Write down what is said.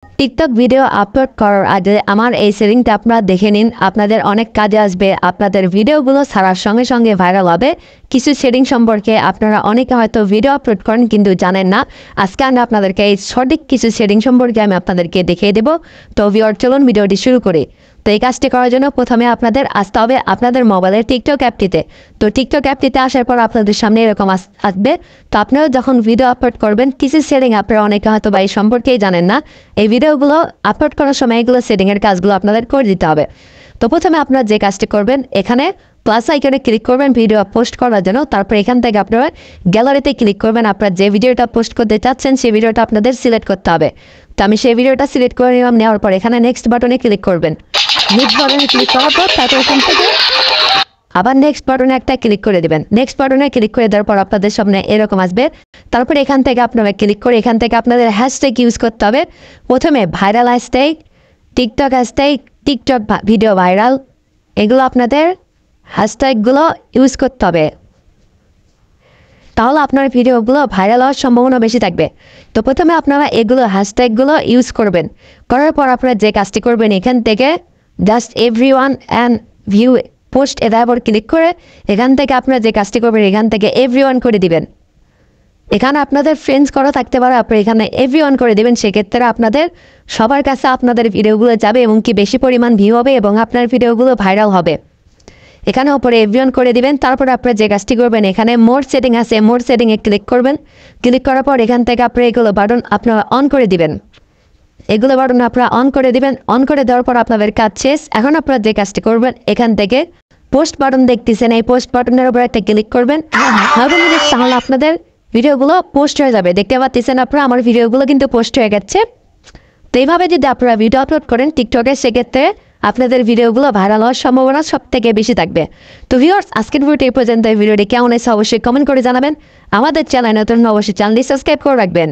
TikTok video upload করার আগে আমার এই সেটিংটা আপনারা দেখে নিন, আপনাদের অনেক কাজে আসবে। আপনাদের ভিডিওগুলো ছাড়ার সঙ্গে সঙ্গে ভাইরাল হবে। কিছু সেটিং সম্পর্কে আপনারা অনেকে হয়তো ভিডিও আপলোড করেন কিন্তু জানেন না। আজকে আমি আপনাদেরকে এই সঠিক কিছু সেটিং সম্পর্কে আমি আপনাদেরকে দেখিয়ে দেবো। তো ভিউয়ার চলুন ভিডিওটি শুরু করি। তো এই কাজটি করার জন্য প্রথমে আপনাদের আসতে হবে আপনাদের মোবাইলের টিকটক অ্যাপটিতে। তো টিকটক অ্যাপটিতে আসার পর আপনাদের সামনে এরকম আসবে। তো আপনারা যখন ভিডিও আপলোড করবেন কিছু সেটিং আপনারা অনেকে হয়তো বা এই সম্পর্কেই জানেন না। এই ভিডিওগুলো আপলোড করার সময় এগুলো সেটিংয়ের কাজগুলো আপনাদের করে দিতে হবে। তো প্রথমে আপনারা যে কাজটি করবেন, এখানে প্লাস আইকনে ক্লিক করবেন ভিডিও পোস্ট করার জন্য। তারপর এখান থেকে আপনারা গ্যালারিতে ক্লিক করবেন। আপনারা যে ভিডিওটা পোস্ট করতে চাচ্ছেন সেই ভিডিওটা আপনাদের সিলেক্ট করতে হবে। তো আমি সেই ভিডিওটা সিলেক্ট করে নিলাম। নেওয়ার পর এখানে নেক্সট বাটনে ক্লিক করবেন। নেক্সট বাটনে ক্লিক করার পর তারপর এখান থেকে আবার নেক্সট বাটনে একটা ক্লিক করে দেবেন। নেক্সট বাটনে ক্লিক করে দেওয়ার পর আপনাদের সামনে এরকম আসবে। তারপর এখান থেকে আপনারা ক্লিক করে এখান থেকে আপনাদের হ্যাশট্যাগ ইউজ করতে হবে। প্রথমে viral hashtag, TikTok hashtag, TikTok video viral, এগুলো আপনাদের হ্যাশট্যাগুলো ইউজ করতে হবে। তাহলে আপনার ভিডিওগুলো ভাইরাল হওয়ার সম্ভাবনা বেশি থাকবে। তো প্রথমে আপনারা এগুলো হ্যাশট্যাগুলো ইউজ করবেন। করার পর আপনারা যে কাজটি করবেন, এখান থেকে just everyone and view post এটার উপর ক্লিক করে এখান থেকে আপনারা যে কাজটি করবেন এখান থেকে এভরিওয়ান করে দিবেন। এখানে আপনাদের ফ্রেন্ডস করা থাকতে পারে, আপনি এখানে এভরিওয়ান করে দেবেন। সেক্ষেত্রে আপনাদের সবার কাছে আপনাদের ভিডিওগুলো যাবে এবং কি বেশি পরিমাণ ভিউ হবে এবং আপনার ভিডিওগুলো ভাইরাল হবে। এখানে ওপরে এভরিওয়ান করে দিবেন। তারপর আপনারা যে কাজটি করবেন, এখানে মোর সেটিং আছে, মোর সেটিংয়ে ক্লিক করবেন। ক্লিক করার পর এখান থেকে আপনারা এগুলো বাটন আপনারা অন করে দিবেন। এগুলো বাটন আপনারা অন করে দিবেন। অন করে দেওয়ার পর আপনাদের কাজ শেষ। এখন আপনারা যে কাজটি করবেন, এখান থেকে পোস্ট বাটন দেখতেছেন, এই পোস্ট বাটনের উপর একটা ক্লিক করবেন। তাহলে আপনাদের ভিডিওগুলো পোস্ট হয়ে যাবে। দেখতে পাচ্ছেন আপনারা আমার ভিডিওগুলো কিন্তু পোস্ট হয়ে গেছে। তো এইভাবে যদি আপনারা ভিডিও আপলোড করেন টিকটকে, সেক্ষেত্রে আপনাদের ভিডিওগুলো ভাইরাল হওয়ার সম্ভাবনা সব থেকে বেশি থাকবে। তো ভিউয়ার্স, আজকের ভিডিওটি এই পর্যন্ত। এই ভিডিওটি কেমন হয়েছে অবশ্যই কমেন্ট করে জানাবেন। আমাদের চ্যানেল নতুন অবশ্যই চ্যানেলটি সাবস্ক্রাইব করে রাখবেন।